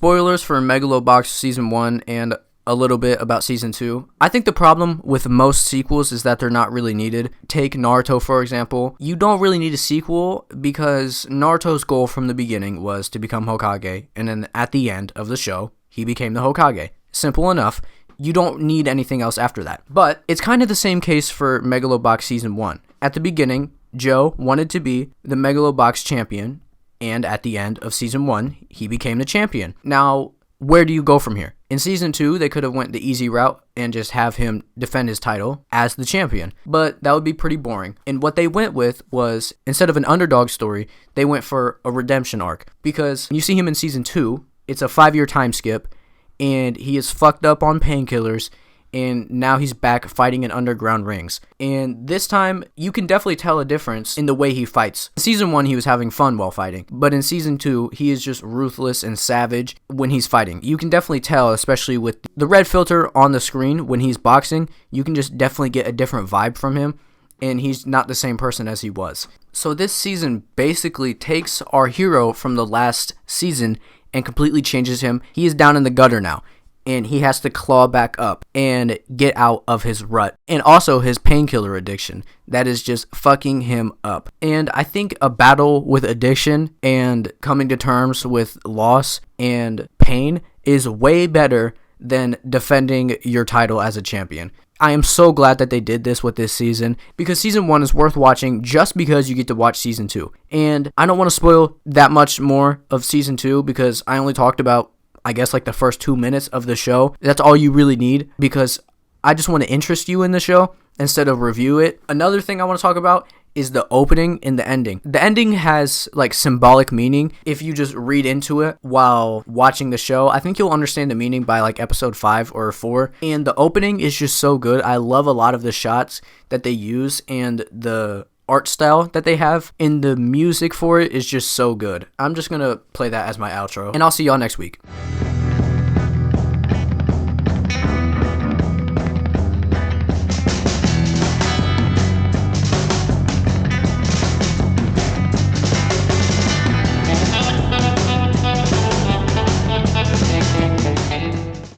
spoilers for Megalobox Season 1 and a little bit about Season 2. I think the problem with most sequels is that they're not really needed. Take Naruto, for example. You don't really need a sequel because Naruto's goal from the beginning was to become Hokage, and then at the end of the show, he became the Hokage. Simple enough. You don't need anything else after that. But it's kind of the same case for Megalobox Season 1. At the beginning, Joe wanted to be the Megalobox champion, and at the end of Season 1, he became the champion. Now, where do you go from here? In Season 2, they could have went the easy route and just have him defend his title as the champion, but that would be pretty boring. And what they went with was, instead of an underdog story, they went for a redemption arc. Because you see him in Season 2, it's a 5-year time skip, and he is fucked up on painkillers, and now he's back fighting in underground rings. And this time, you can definitely tell a difference in the way he fights. In Season 1, he was having fun while fighting, but in Season 2, he is just ruthless and savage when he's fighting. You can definitely tell, especially with the red filter on the screen when he's boxing, you can just definitely get a different vibe from him, and he's not the same person as he was. So this season basically takes our hero from the last season and completely changes him. He is down in the gutter now, and he has to claw back up and get out of his rut. And also his painkiller addiction. That is just fucking him up. And I think a battle with addiction and coming to terms with loss and pain is way better than defending your title as a champion. I am so glad that they did this with this season, because Season 1 is worth watching just because you get to watch Season 2. And I don't want to spoil that much more of Season 2 because I only talked about, I guess, like the first 2 minutes of the show. That's all you really need, because I just want to interest you in the show instead of review it. Another thing I want to talk about is the opening and the ending. The ending has like symbolic meaning. If you just read into it while watching the show, I think you'll understand the meaning by like episode 5 or 4. And the opening is just so good. I love a lot of the shots that they use, and the art style that they have, and the music for it is just so good. I'm just gonna play that as my outro, and I'll see y'all next week.